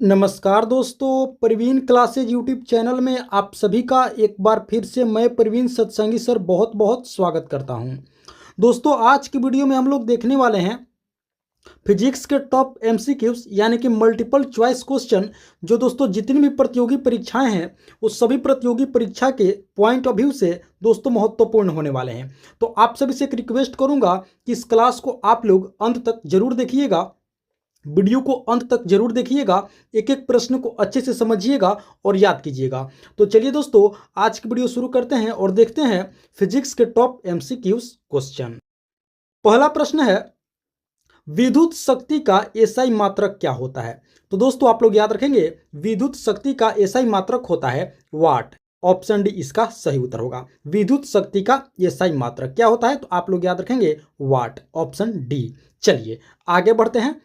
नमस्कार दोस्तों, Praveen classes YouTube channel में आप सभी का एक बार फिर से मैं प्रवीण सत्संगी सर बहुत बहुत स्वागत करता हूं। दोस्तों, आज की वीडियो में हम लोग देखने वाले हैं फिजिक्स के टॉप एमसीक्यूज यानी कि मल्टीपल चॉइस क्वेश्चन, जो दोस्तों जितनी भी प्रतियोगी परीक्षाएं हैं उस सभी प्रतियोगी परीक्षा के पॉइंट ऑफ व्यू से दोस्तों महत्वपूर्ण होने वाले हैं। तो आप सभी से एक रिक्वेस्ट करूंगा कि इस क्लास को आप लोग अंत तक जरूर देखिएगा, वीडियो को अंत तक जरूर देखिएगा, एक एक प्रश्न को अच्छे से समझिएगा और याद कीजिएगा। तो चलिए दोस्तों, आज की वीडियो शुरू करते हैं और देखते हैं फिजिक्स के टॉप एमसीक्यूज क्वेश्चन। पहला प्रश्न है, विद्युत शक्ति का एसआई मात्रक क्या होता है? तो दोस्तों आप लोग याद रखेंगे, विद्युत शक्ति का एसआई मात्रक होता है वाट। ऑप्शन डी इसका सही उत्तर होगा। विद्युत शक्ति का एसआई मात्रक क्या होता है? तो आप लोग याद रखेंगे वाट, ऑप्शन डी। चलिए आगे बढ़ते हैं।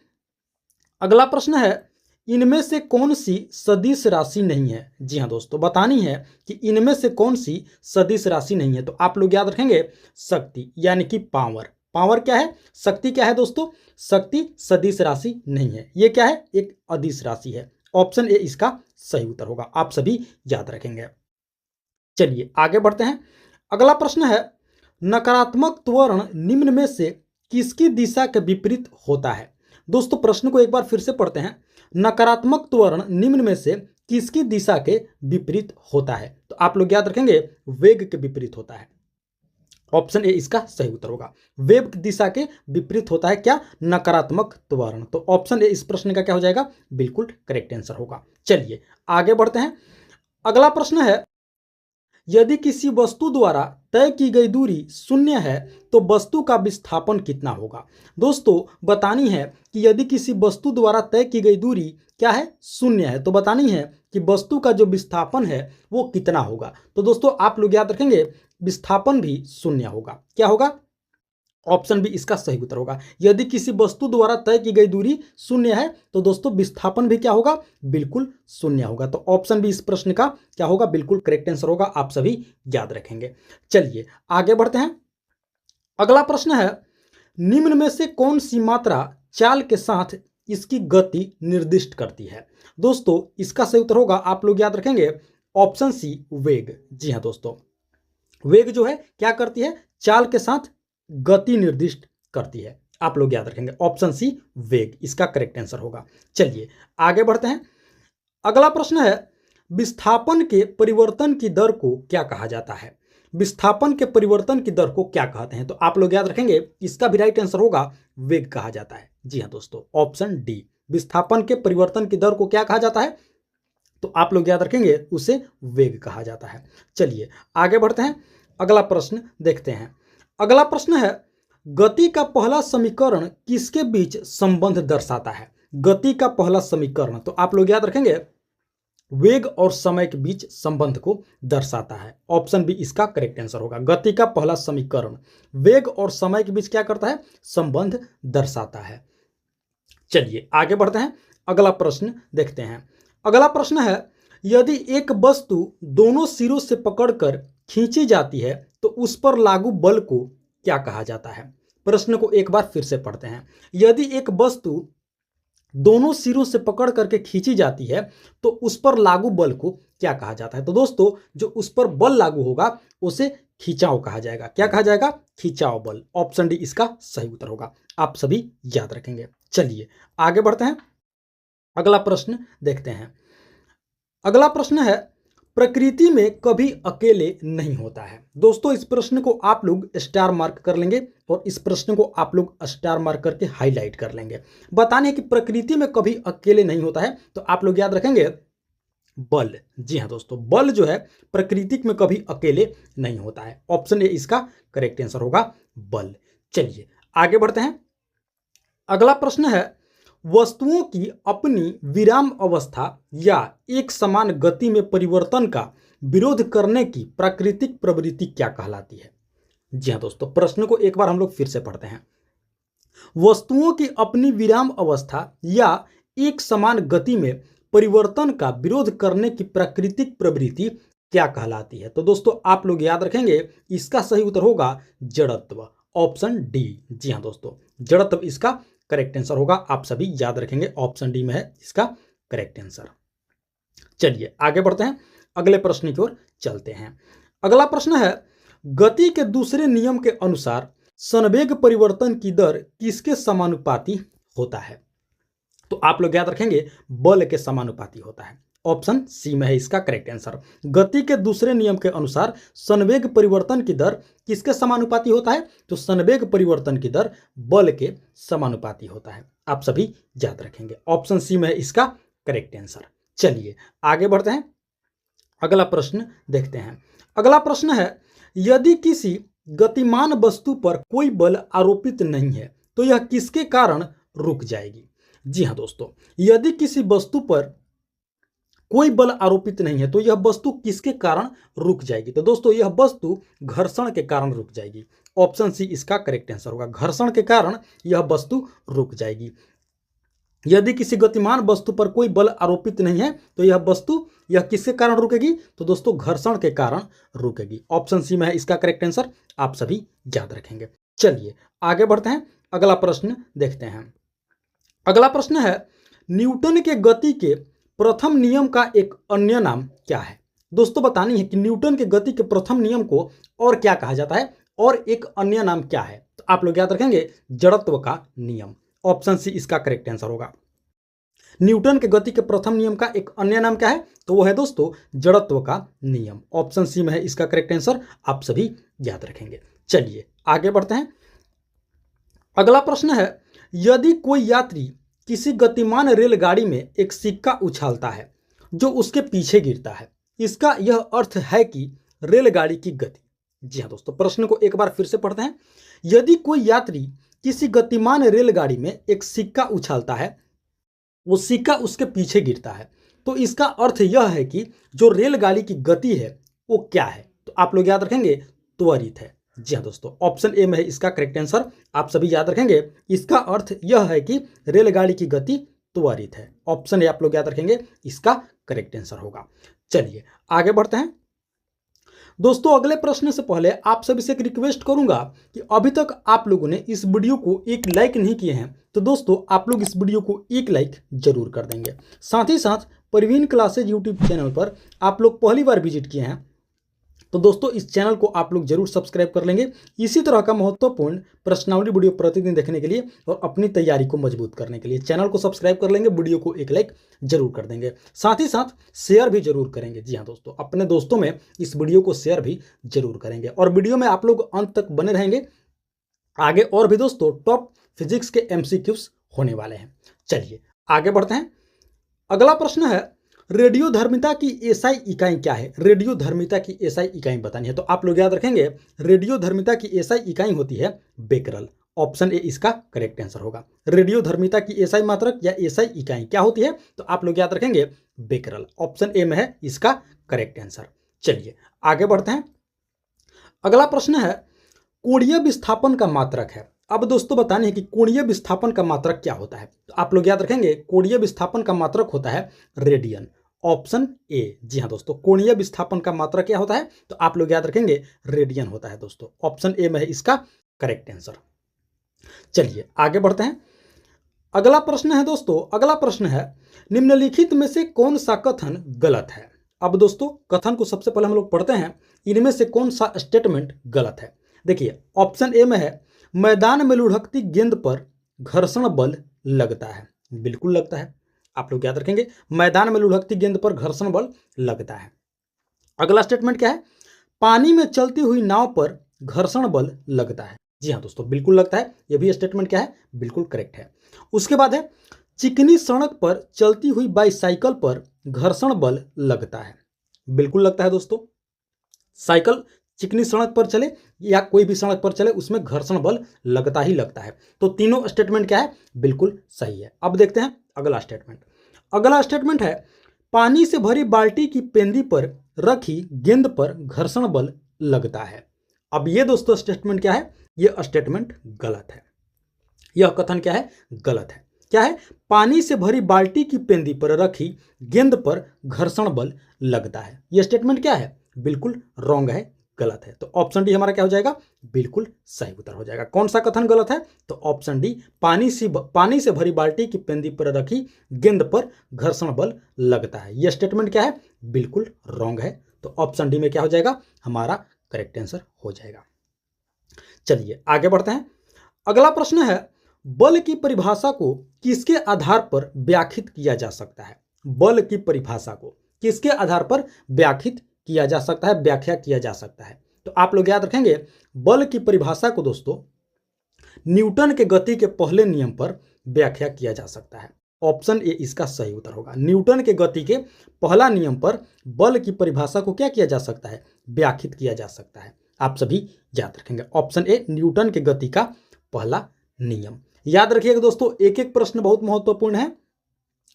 अगला प्रश्न है, इनमें से कौन सी सदिश राशि नहीं है? जी हाँ दोस्तों, बतानी है कि इनमें से कौन सी सदिश राशि नहीं है। तो आप लोग याद रखेंगे शक्ति यानी कि पावर। पावर क्या है? शक्ति क्या है दोस्तों? शक्ति सदिश राशि नहीं है। ये क्या है? एक अदिश राशि है। ऑप्शन ए इसका सही उत्तर होगा। आप सभी याद रखेंगे। चलिए आगे बढ़ते हैं। अगला प्रश्न है, नकारात्मक त्वरण निम्न में से किसकी दिशा के विपरीत होता है? दोस्तों प्रश्न को एक बार फिर से पढ़ते हैं। नकारात्मक त्वरण निम्न में से किसकी दिशा के विपरीत होता है? तो आप लोग याद रखेंगे वेग के विपरीत होता है। ऑप्शन ए इसका सही उत्तर होगा। वेग दिशा के विपरीत होता है क्या? नकारात्मक त्वरण। तो ऑप्शन ए इस प्रश्न का क्या हो जाएगा? बिल्कुल करेक्ट आंसर होगा। चलिए आगे बढ़ते हैं। अगला प्रश्न है, यदि किसी वस्तु द्वारा तय की गई दूरी शून्य है तो वस्तु का विस्थापन कितना होगा? दोस्तों बतानी है कि यदि किसी वस्तु द्वारा तय की गई दूरी क्या है? शून्य है, तो बतानी है कि वस्तु का जो विस्थापन है वो कितना होगा। तो दोस्तों आप लोग याद रखेंगे विस्थापन भी शून्य होगा। क्या होगा? ऑप्शन बी इसका सही उत्तर होगा। यदि किसी वस्तु द्वारा तय की गई दूरी शून्य है तो दोस्तों विस्थापन भी क्या होगा? बिल्कुल शून्य होगा। तो ऑप्शन बी इस प्रश्न का क्या होगा? बिल्कुल करेक्ट आंसर होगा। आप सभी याद रखेंगे। चलिए आगे बढ़ते हैं। अगला प्रश्न है, निम्न में से कौन सी मात्रा चाल के साथ इसकी गति निर्दिष्ट करती है? दोस्तों इसका सही उत्तर होगा, आप लोग याद रखेंगे ऑप्शन सी वेग। जी हाँ दोस्तों, वेग जो है क्या करती है? चाल के साथ गति निर्दिष्ट करती है। आप लोग याद रखेंगे ऑप्शन सी वेग इसका करेक्ट आंसर होगा। चलिए आगे बढ़ते हैं। अगला प्रश्न है, विस्थापन के परिवर्तन की दर को क्या कहा जाता है? विस्थापन के परिवर्तन की दर को क्या कहते हैं? तो आप लोग याद रखेंगे इसका भी राइट आंसर होगा वेग कहा जाता है। जी हाँ दोस्तों, ऑप्शन डी। विस्थापन के परिवर्तन की दर को क्या कहा जाता है? तो आप लोग याद रखेंगे उसे वेग कहा जाता है। चलिए आगे बढ़ते हैं। अगला प्रश्न देखते हैं। अगला प्रश्न है, गति का पहला समीकरण किसके बीच संबंध दर्शाता है? गति का पहला समीकरण, तो आप लोग याद रखेंगे वेग और समय के बीच संबंध को दर्शाता है। ऑप्शन बी इसका करेक्ट आंसर होगा। गति का पहला समीकरण वेग और समय के बीच क्या करता है? संबंध दर्शाता है। चलिए आगे बढ़ते हैं। अगला प्रश्न देखते हैं। अगला प्रश्न है, यदि एक वस्तु दोनों सिरों से पकड़कर खींची जाती है तो उस पर लागू बल को क्या कहा जाता है? प्रश्न को एक बार फिर से पढ़ते हैं। यदि एक वस्तु दोनों सिरों से पकड़ करके खींची जाती है तो उस पर लागू बल को क्या कहा जाता है? तो दोस्तों जो उस पर बल लागू होगा उसे खिंचाव कहा जाएगा। क्या कहा जाएगा? खिंचाव बल। ऑप्शन डी इसका सही उत्तर होगा। आप सभी याद रखेंगे। चलिए आगे बढ़ते हैं। अगला प्रश्न देखते हैं। अगला प्रश्न है, प्रकृति में कभी अकेले नहीं होता है। दोस्तों इस प्रश्न को आप लोग स्टार मार्क कर लेंगे और इस प्रश्न को आप लोग स्टार मार्क करके हाईलाइट कर लेंगे। बताने कि प्रकृति में कभी अकेले नहीं होता है, तो आप लोग याद रखेंगे बल। जी हाँ दोस्तों, बल जो है प्रकृति में कभी अकेले नहीं होता है। ऑप्शन ए इसका करेक्ट आंसर होगा बल। चलिए आगे बढ़ते हैं। अगला प्रश्न है, वस्तुओं की अपनी विराम अवस्था या एक समान गति में परिवर्तन का विरोध करने की प्राकृतिक प्रवृत्ति क्या कहलाती है? जी हाँ दोस्तों, प्रश्न को एक बार हम लोग फिर से पढ़ते हैं। वस्तुओं की अपनी विराम अवस्था या एक समान गति में परिवर्तन का विरोध करने की प्राकृतिक प्रवृत्ति क्या कहलाती है? तो दोस्तों आप लोग याद रखेंगे इसका सही उत्तर होगा जड़त्व। Option D. जी हाँ दोस्तों, जड़त्व इसका करेक्ट आंसर होगा। आप सभी याद रखेंगे ऑप्शन डी में है इसका करेक्ट आंसर। चलिए आगे बढ़ते हैं, अगले प्रश्न की ओर चलते हैं। अगला प्रश्न है, गति के दूसरे नियम के अनुसार संवेग परिवर्तन की दर किसके समानुपाती होता है? तो आप लोग याद रखेंगे बल के समानुपाती होता है। ऑप्शन सी में है इसका करेक्ट आंसर। गति के दूसरे नियम के अनुसार संवेग परिवर्तन की दर किसके समानुपाती होता है? तो संवेग परिवर्तन की दर बल के समानुपाती होता है। आप सभी याद रखेंगे, ऑप्शन सी में है इसका करेक्ट आंसर। चलिए आगे बढ़ते हैं, अगला प्रश्न देखते हैं। अगला प्रश्न है, यदि किसी गतिमान वस्तु पर कोई बल आरोपित नहीं है तो यह किसके कारण रुक जाएगी? जी हाँ दोस्तों, यदि किसी वस्तु पर कोई बल आरोपित नहीं है तो यह वस्तु किसके कारण रुक जाएगी? तो दोस्तों यह वस्तु घर्षण के कारण रुक जाएगी। ऑप्शन सी इसका करेक्ट आंसर होगा, घर्षण के कारण यह वस्तु रुक जाएगी। यदि किसी गतिमान वस्तु पर कोई बल आरोपित नहीं है तो यह वस्तु यह किसके कारण रुकेगी? तो दोस्तों घर्षण के कारण रुकेगी। ऑप्शन सी में है इसका करेक्ट आंसर, आप सभी याद रखेंगे। चलिए आगे बढ़ते हैं, अगला प्रश्न देखते हैं। अगला प्रश्न है, न्यूटन के गति के प्रथम नियम का एक अन्य नाम क्या है? दोस्तों बतानी है कि न्यूटन के गति के प्रथम नियम को और क्या कहा जाता है और एक अन्य नाम क्या है? तो आप लोग याद रखेंगे जड़त्व का नियम। ऑप्शन सी इसका करेक्ट आंसर होगा। न्यूटन के गति के प्रथम नियम का एक अन्य नाम क्या है? तो वो है दोस्तों जड़त्व का नियम। ऑप्शन सी में है इसका करेक्ट आंसर, आप सभी याद रखेंगे। चलिए आगे बढ़ते हैं, अगला प्रश्न है, यदि कोई यात्री किसी गतिमान रेलगाड़ी में एक सिक्का उछालता है जो उसके पीछे गिरता है, इसका यह अर्थ है कि रेलगाड़ी की गति। जी हाँ दोस्तों, प्रश्न को एक बार फिर से पढ़ते हैं। यदि कोई यात्री किसी गतिमान रेलगाड़ी में एक सिक्का उछालता है, वो सिक्का उसके पीछे गिरता है, तो इसका अर्थ यह है कि जो रेलगाड़ी की गति है वो क्या है? तो आप लोग याद रखेंगे त्वरित है। जी हाँ दोस्तों, ऑप्शन ए में है इसका करेक्ट आंसर, आप सभी याद रखेंगे। इसका अर्थ यह है कि रेलगाड़ी की गति त्वरित है। ऑप्शन ए आप लोग याद रखेंगे, इसका करेक्ट आंसर होगा। चलिए आगे बढ़ते हैं दोस्तों। अगले प्रश्न से पहले आप सभी से एक रिक्वेस्ट करूंगा कि अभी तक आप लोगों ने इस वीडियो को एक लाइक नहीं किए हैं तो दोस्तों आप लोग इस वीडियो को एक लाइक जरूर कर देंगे। साथ ही साथ प्रवीण क्लासेज यूट्यूब चैनल पर आप लोग पहली बार विजिट किए हैं तो दोस्तों इस चैनल को आप लोग जरूर सब्सक्राइब कर लेंगे। इसी तरह का महत्वपूर्ण प्रश्नावली वीडियो प्रतिदिन देखने के लिए और अपनी तैयारी को मजबूत करने के लिए चैनल को सब्सक्राइब कर लेंगे, वीडियो को एक लाइक जरूर कर देंगे, साथ ही साथ शेयर भी जरूर करेंगे। जी हाँ दोस्तों, अपने दोस्तों में इस वीडियो को शेयर भी जरूर करेंगे और वीडियो में आप लोग अंत तक बने रहेंगे। आगे और भी दोस्तों टॉप फिजिक्स के MCQs होने वाले हैं। चलिए आगे बढ़ते हैं, अगला प्रश्न है, रेडियोधर्मिता की एसआई इकाई क्या है? रेडियोधर्मिता की एसआई इकाई बतानी है तो आप लोग याद रखेंगे रेडियोधर्मिता की एसआई इकाई होती है बेकरल। ऑप्शन ए इसका करेक्ट आंसर होगा। रेडियोधर्मिता की एसआई मात्रक या एसआई इकाई क्या होती है? तो आप लोग याद रखेंगे बेकरल। ऑप्शन ए में है इसका करेक्ट आंसर। चलिए आगे बढ़ते हैं, अगला प्रश्न है, कोणीय विस्थापन का मात्रक है। अब दोस्तों बताने है कि कोणीय विस्थापन का मात्रक क्या होता है? तो आप लोग याद रखेंगे कोणीय विस्थापन का मात्रक होता है रेडियन। ऑप्शन ए, जी हाँ दोस्तों, कोणीय विस्थापन का मात्रक क्या होता है? तो आप लोग याद रखेंगे रेडियन होता है दोस्तों। ऑप्शन ए में है इसका करेक्ट आंसर। चलिए आगे बढ़ते हैं, अगला प्रश्न है दोस्तों, अगला प्रश्न है, निम्नलिखित में से कौन सा कथन गलत है? अब दोस्तों कथन को सबसे पहले हम लोग पढ़ते हैं, इनमें से कौन सा स्टेटमेंट गलत है? देखिए ऑप्शन ए में है, मैदान में लुढ़कती गेंद पर घर्षण बल लगता है। बिल्कुल लगता है, आप लोग याद रखेंगे मैदान में लुढ़कती गेंद पर घर्षण बल लगता है। अगला स्टेटमेंट क्या है? पानी में चलती हुई नाव पर घर्षण बल लगता है। जी हाँ दोस्तों, बिल्कुल लगता है, यह भी स्टेटमेंट क्या है? बिल्कुल करेक्ट है। उसके बाद है, चिकनी सड़क पर चलती हुई बाईसाइकिल पर घर्षण बल लगता है। बिल्कुल लगता है दोस्तों, साइकिल चिकनी सड़क पर चले या कोई भी सड़क पर चले उसमें घर्षण बल लगता ही लगता है। तो तीनों स्टेटमेंट क्या है? बिल्कुल सही है। अब देखते हैं अगला स्टेटमेंट। अगला स्टेटमेंट है, पानी से भरी बाल्टी की पेंदी पर रखी गेंद पर घर्षण बल लगता है। अब ये दोस्तों स्टेटमेंट क्या है? ये स्टेटमेंट गलत है। यह कथन क्या है? गलत है। क्या है? पानी से भरी बाल्टी की पेंदी पर रखी गेंद पर घर्षण बल लगता है। यह स्टेटमेंट क्या है? बिल्कुल रॉन्ग है, गलत है। तो ऑप्शन डी हमारा क्या हो जाएगा, बिल्कुल सही उत्तर हो जाएगा। कौन सा कथन गलत है, तो ऑप्शन डी, पानी से भरी बाल्टी की पेंदी पर रखी गेंद पर घर्षण बल लगता है, यह स्टेटमेंट क्या है, बिल्कुल रॉन्ग है। तो ऑप्शन डी में क्या हो जाएगा, हमारा करेक्ट आंसर हो जाएगा। चलिए आगे बढ़ते हैं। अगला प्रश्न है, बल की परिभाषा को किसके आधार पर व्याख्यात किया जा सकता है। बल की परिभाषा को किसके आधार पर व्याख्यात किया जा सकता है, व्याख्या किया जा सकता है। तो आप लोग याद रखेंगे, बल की परिभाषा को दोस्तों न्यूटन के गति के पहले नियम पर व्याख्या किया जा सकता है। ऑप्शन ए इसका सही उत्तर होगा। न्यूटन के गति के पहला नियम पर बल की परिभाषा को क्या किया जा सकता है, व्याख्यात किया जा सकता है। आप सभी याद रखेंगे, ऑप्शन ए न्यूटन के गति का पहला नियम। याद रखिएगा दोस्तों, एक एक प्रश्न बहुत महत्वपूर्ण है।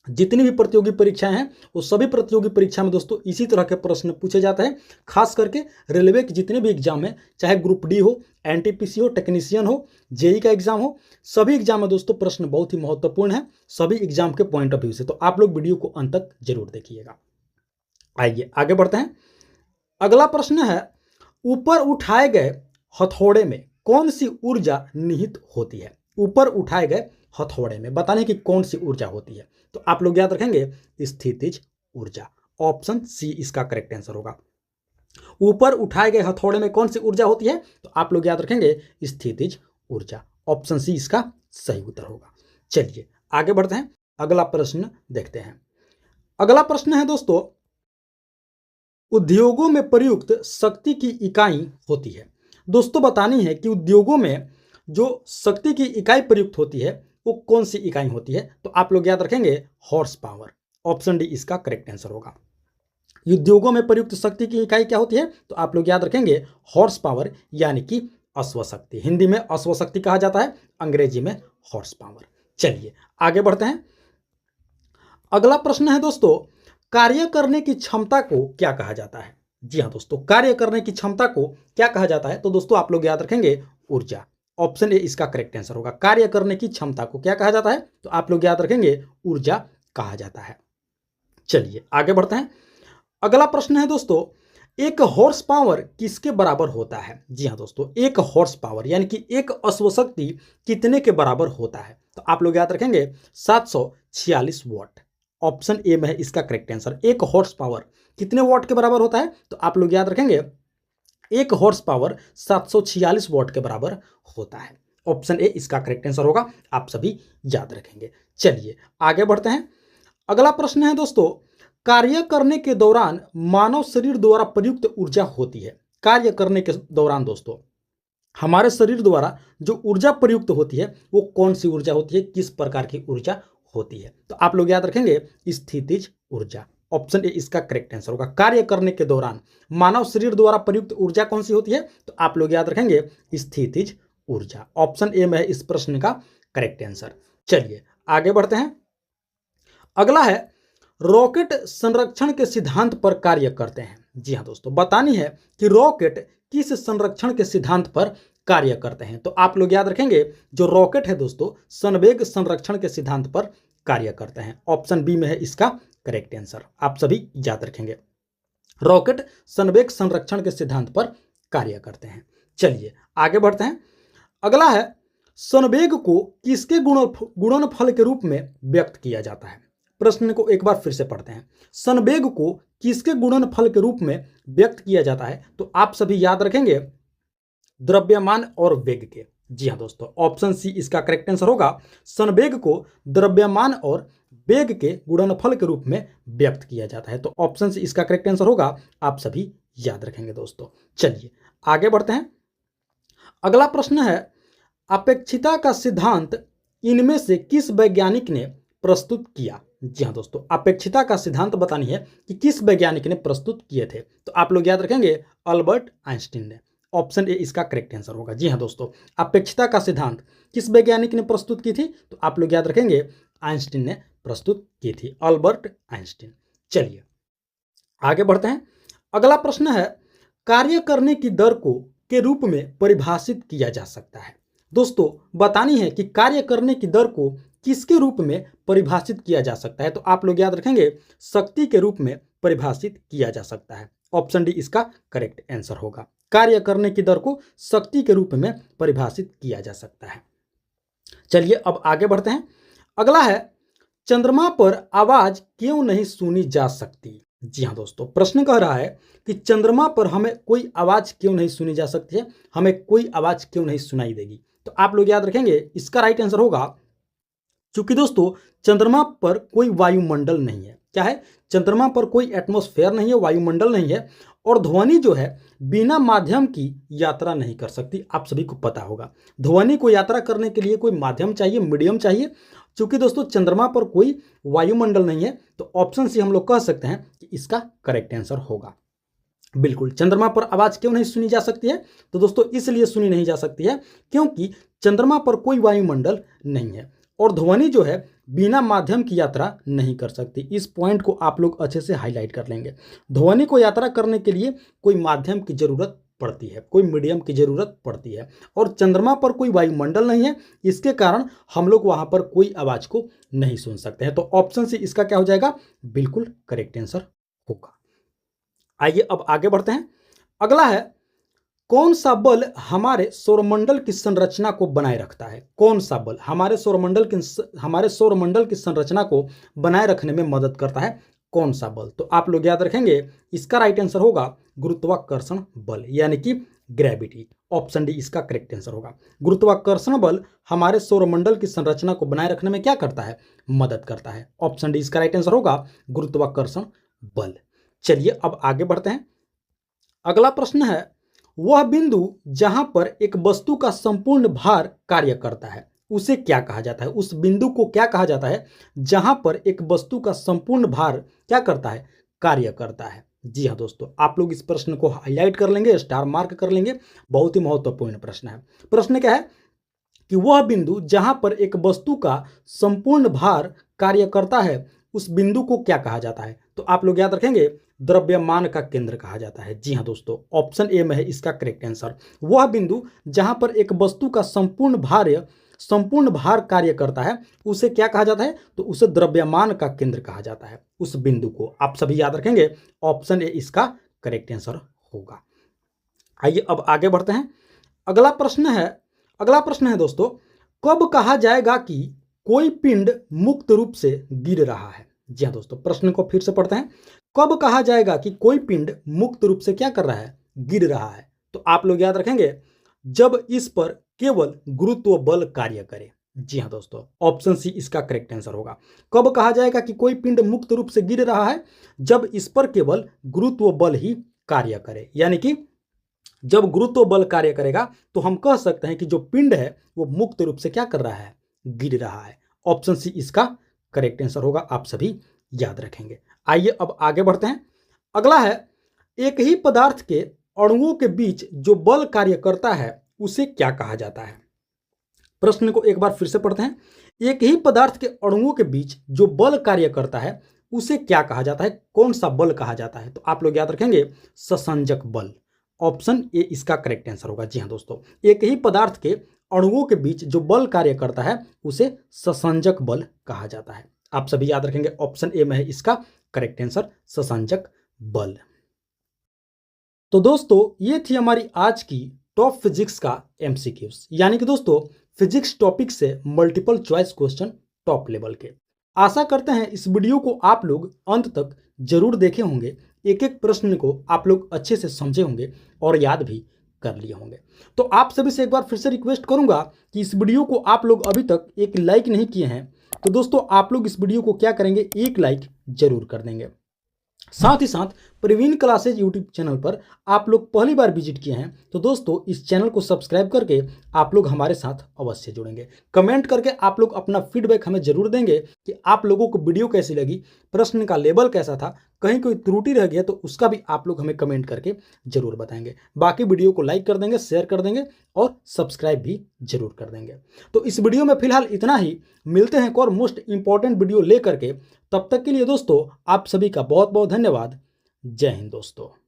जितनी भी प्रतियोगी परीक्षाएं हैं वो सभी प्रतियोगी परीक्षा में दोस्तों इसी तरह के प्रश्न पूछे जाते हैं। खास करके रेलवे के जितने भी एग्जाम हैं, चाहे ग्रुप डी हो, एनटीपीसी हो, टेक्नीशियन हो, जेई का एग्जाम हो, सभी एग्जाम में दोस्तों प्रश्न बहुत ही महत्वपूर्ण है, सभी एग्जाम के पॉइंट ऑफ व्यू से। तो आप लोग वीडियो को अंत तक जरूर देखिएगा। आइए आगे बढ़ते हैं। अगला प्रश्न है, ऊपर उठाए गए हथौड़े में कौन सी ऊर्जा निहित होती है। ऊपर उठाए गए हथौड़े में बताने की कौन सी ऊर्जा होती है। तो आप लोग याद रखेंगे, स्थितिज ऊर्जा। ऑप्शन सी इसका करेक्ट आंसर होगा। ऊपर उठाए गए हथौड़े में कौन सी ऊर्जा होती है, तो आप लोग याद रखेंगे स्थितिज ऊर्जा। ऑप्शन सी इसका सही उत्तर होगा। चलिए आगे बढ़ते हैं, अगला प्रश्न देखते हैं। अगला प्रश्न है दोस्तों, उद्योगों में प्रयुक्त शक्ति की इकाई होती है। दोस्तों बतानी है कि उद्योगों में जो शक्ति की इकाई प्रयुक्त होती है वो कौन सी इकाई होती है। तो आप लोग याद रखेंगे हॉर्स पावर। ऑप्शन डी इसका करेक्ट आंसर होगा। उद्योगों में प्रयुक्त शक्ति की इकाई क्या होती है, तो आप लोग याद रखेंगे हॉर्स पावर, यानी कि अश्वशक्ति। हिंदी में अश्वशक्ति कहा जाता है, अंग्रेजी में हॉर्स पावर। चलिए आगे बढ़ते हैं। अगला प्रश्न है दोस्तों, कार्य करने की क्षमता को क्या कहा जाता है। जी हाँ दोस्तों, कार्य करने की क्षमता को क्या कहा जाता है, तो दोस्तों आप लोग याद रखेंगे ऊर्जा। ऑप्शन ए इसका करेक्ट आंसर होगा। कार्य करने की क्षमता को क्या कहा जाता है, तो आप लोग याद रखेंगे ऊर्जा कहा जाता है। चलिए आगे बढ़ते हैं। अगला प्रश्न है दोस्तों, एक हॉर्स पावर किसके बराबर होता है। जी हाँ दोस्तों, एक हॉर्स पावर यानी कि एक अश्वशक्ति कितने के बराबर होता है, तो आप लोग याद रखेंगे 746 वॉट। ऑप्शन ए में है इसका करेक्ट आंसर। एक हॉर्स पावर कितने वॉट के बराबर होता है, तो आप लोग याद रखेंगे एक हॉर्स पावर 746 वॉट के बराबर होता है। ऑप्शन ए इसका करेक्ट आंसर होगा, आप सभी याद रखेंगे। चलिए आगे बढ़ते हैं। अगला प्रश्न है दोस्तों, कार्य करने के दौरान मानव शरीर द्वारा प्रयुक्त ऊर्जा होती है। कार्य करने के दौरान दोस्तों हमारे शरीर द्वारा जो ऊर्जा प्रयुक्त होती है वो कौन सी ऊर्जा होती है, किस प्रकार की ऊर्जा होती है, तो आप लोग याद रखेंगे स्थितिज ऊर्जा। ऑप्शन ए इसका करेक्ट आंसर होगा। कार्य करने के दौरान मानव शरीर द्वारा प्रयुक्त ऊर्जा कौन सी होती है, तो आप लोग याद रखेंगे स्थितिज ऊर्जा। ऑप्शन ए में है इस प्रश्न का करेक्ट आंसर। चलिए आगे बढ़ते हैं। अगला है, रॉकेट संरक्षण के सिद्धांत पर कार्य करते हैं। जी हाँ दोस्तों, बतानी है कि रॉकेट किस संरक्षण के सिद्धांत पर कार्य करते हैं, तो आप लोग याद रखेंगे जो रॉकेट है दोस्तों संवेग संरक्षण के सिद्धांत पर कार्य करते हैं। ऑप्शन बी में है इसका करेक्ट आंसर। आप सभी याद रखेंगे रॉकेट संवेग संरक्षण के सिद्धांत पर कार्य करते हैं। चलिए आगे बढ़ते हैं। अगला है, संवेग को किसके गुणनफल के रूप में व्यक्त किया जाता है। प्रश्न को एक बार फिर से पढ़ते हैं। संवेग को किसके गुणनफल के रूप में व्यक्त किया जाता है, तो आप सभी याद रखेंगे द्रव्यमान और वेग के। जी हाँ दोस्तों, ऑप्शन सी इसका करेक्ट आंसर होगा। संवेग को द्रव्यमान और वेग के गुणनफल के रूप में व्यक्त किया जाता है, तो ऑप्शन सी इसका करेक्ट आंसर होगा। आप सभी याद रखेंगे दोस्तों। चलिए आगे बढ़ते हैं। अगला प्रश्न है, अपेक्षिता का सिद्धांत इनमें से किस वैज्ञानिक ने प्रस्तुत किया। जी हाँ दोस्तों, अपेक्षिता का सिद्धांत बतानी है कि किस वैज्ञानिक ने प्रस्तुत किए थे, तो आप लोग याद रखेंगे अल्बर्ट आइंस्टीन ने। ऑप्शन ए इसका करेक्ट आंसर होगा। जी हाँ दोस्तों, अपेक्षिता का सिद्धांत किस वैज्ञानिक ने प्रस्तुत की थी, तो आप लोग याद रखेंगे आइंस्टीन ने प्रस्तुत की थी, अल्बर्ट आइंस्टीन। चलिए आगे बढ़ते हैं। अगला प्रश्न है, कार्य करने की दर को के रूप में परिभाषित किया जा सकता है। दोस्तों बतानी है कि कार्य करने की दर को किसके रूप में परिभाषित किया जा सकता है, तो आप लोग याद रखेंगे शक्ति के रूप में परिभाषित किया जा सकता है। ऑप्शन डी इसका करेक्ट आंसर होगा। कार्य करने की दर को शक्ति के रूप में परिभाषित किया जा सकता है। चलिए अब आगे बढ़ते हैं। अगला है, चंद्रमा पर आवाज क्यों नहीं सुनी जा सकती? जी हाँ दोस्तों, प्रश्न कह रहा है कि चंद्रमा पर हमें कोई आवाज क्यों नहीं सुनी जा सकती है, हमें कोई आवाज क्यों नहीं सुनाई देगी? तो आप लोग याद रखेंगे इसका राइट आंसर होगा, क्योंकि दोस्तों चंद्रमा पर कोई वायुमंडल नहीं है। क्या है? चंद्रमा पर कोई एटमॉस्फेयर नहीं है, वायुमंडल नहीं है, और ध्वनि जो है बिना माध्यम की यात्रा नहीं कर सकती। आप सभी को पता होगा ध्वनि को यात्रा करने के लिए कोई माध्यम चाहिए, मीडियम चाहिए। चूंकि दोस्तों चंद्रमा पर कोई वायुमंडल नहीं है, तो ऑप्शन सी हम लोग कह सकते हैं कि इसका करेक्ट आंसर होगा। बिल्कुल, चंद्रमा पर आवाज क्यों नहीं सुनी जा सकती है? तो दोस्तों इसलिए सुनी नहीं जा सकती है क्योंकि चंद्रमा पर कोई वायुमंडल नहीं है और ध्वनि जो है बिना माध्यम की यात्रा नहीं कर सकती। इस पॉइंट को आप लोग अच्छे से हाईलाइट कर लेंगे। ध्वनि को यात्रा करने के लिए कोई माध्यम की जरूरत पड़ती है, कोई मीडियम की जरूरत पड़ती है, और चंद्रमा पर कोई वायुमंडल नहीं है, इसके कारण हम लोग वहां पर कोई आवाज को नहीं सुन सकते हैं। तो ऑप्शन सी इसका क्या हो जाएगा? बिल्कुल करेक्ट आंसर होगा। आइए अब आगे बढ़ते हैं। अगला है, कौन सा बल हमारे सौरमंडल की संरचना को बनाए रखता है? कौन सा बल हमारे सौरमंडल की संरचना को बनाए रखने में मदद करता है? कौन सा बल? तो आप लोग याद रखेंगे इसका राइट आंसर होगा गुरुत्वाकर्षण बल, यानी कि ग्रेविटी। ऑप्शन डी इसका करेक्ट आंसर होगा। गुरुत्वाकर्षण बल हमारे सौरमंडल की संरचना को बनाए रखने में क्या करता है? मदद करता है। ऑप्शन डी इसका राइट आंसर होगा गुरुत्वाकर्षण बल। चलिए अब आगे बढ़ते हैं। अगला प्रश्न है, वह बिंदु जहां पर एक वस्तु का संपूर्ण भार कार्य करता है उसे क्या कहा जाता है? उस बिंदु को क्या कहा जाता है जहां पर एक वस्तु का संपूर्ण भार क्या करता है? कार्य करता है। जी हाँ दोस्तों, आप लोग इस प्रश्न को हाईलाइट कर लेंगे, स्टार मार्क कर लेंगे, बहुत ही महत्वपूर्ण प्रश्न है। प्रश्न क्या है कि वह बिंदु जहां पर एक वस्तु का संपूर्ण भार कार्य करता है उस बिंदु को क्या कहा जाता है? तो आप लोग याद रखेंगे द्रव्यमान का केंद्र कहा जाता है। जी हाँ दोस्तों, ऑप्शन ए में है इसका करेक्ट आंसर। वह बिंदु जहां पर एक वस्तु का संपूर्ण भार कार्य करता है उसे क्या कहा जाता है? तो उसे द्रव्यमान का केंद्र कहा जाता है। उस बिंदु को आप सभी याद रखेंगे, ऑप्शन ए इसका करेक्ट आंसर होगा। आइए अब आगे बढ़ते हैं। अगला प्रश्न है दोस्तों, कब कहा जाएगा कि कोई पिंड मुक्त रूप से गिर रहा है? जी हाँ दोस्तों, प्रश्न को फिर से पढ़ते हैं। कब कहा जाएगा कि कोई पिंड मुक्त रूप से क्या कर रहा है? गिर रहा है। तो आप लोग याद रखेंगे जब इस पर केवल गुरुत्व बल कार्य करे। जी हाँ दोस्तों, ऑप्शन सी इसका करेक्ट आंसर होगा। कब कहा जाएगा कि कोई पिंड मुक्त रूप से गिर रहा है? जब इस पर केवल गुरुत्व बल ही कार्य करे, यानी कि जब गुरुत्व बल कार्य करेगा तो हम कह सकते हैं कि जो पिंड है वो मुक्त रूप से क्या कर रहा है? गिर रहा है। ऑप्शन सी इसका करेक्ट आंसर होगा, आप सभी याद रखेंगे। आइए अब आगे बढ़ते हैं। अगला है, एक ही पदार्थ के अणुओं के बीच जो बल कार्य करता है उसे क्या कहा जाता है? प्रश्न को एक बार फिर से पढ़ते हैं। एक ही पदार्थ के अणुओं के बीच जो बल कार्य करता है उसे क्या कहा जाता है? कौन सा बल कहा जाता है? तो आप लोग याद रखेंगे ससंजक बल। ऑप्शन ए इसका करेक्ट आंसर होगा। जी हाँ दोस्तों, एक ही पदार्थ के अणुओं के बीच जो बल कार्य करता है उसे ससंजक बल कहा जाता है। आप सभी याद रखेंगे, ऑप्शन ए में है इसका करेक्ट आंसर ससंजक बल। तो दोस्तों ये थी हमारी आज की टॉप फिजिक्स का एमसीक्यूज, यानी कि दोस्तों फिजिक्स टॉपिक से multiple choice question top level के। आशा करते हैं इस वीडियो को आप लोग अंत तक जरूर देखे होंगे, एक एक प्रश्न को आप लोग अच्छे से समझे होंगे और याद भी कर लिए होंगे। तो आप सभी से एक बार फिर से रिक्वेस्ट करूंगा कि इस वीडियो को आप लोग अभी तक एक लाइक नहीं किए हैं तो दोस्तों आप लोग इस वीडियो को क्या करेंगे, एक लाइक जरूर कर देंगे। साथ ही साथ प्रवीण क्लासेज यूट्यूब चैनल पर आप लोग पहली बार विजिट किए हैं तो दोस्तों इस चैनल को सब्सक्राइब करके आप लोग हमारे साथ अवश्य जुड़ेंगे। कमेंट करके आप लोग अपना फीडबैक हमें जरूर देंगे कि आप लोगों को वीडियो कैसी लगी, प्रश्न का लेवल कैसा था, कहीं कोई त्रुटि रह गया तो उसका भी आप लोग हमें कमेंट करके जरूर बताएंगे। बाकी वीडियो को लाइक कर देंगे, शेयर कर देंगे और सब्सक्राइब भी जरूर कर देंगे। तो इस वीडियो में फिलहाल इतना ही, मिलते हैं एक और मोस्ट इंपॉर्टेंट वीडियो लेकर के। तब तक के लिए दोस्तों आप सभी का बहुत बहुत धन्यवाद। जय हिंद दोस्तों।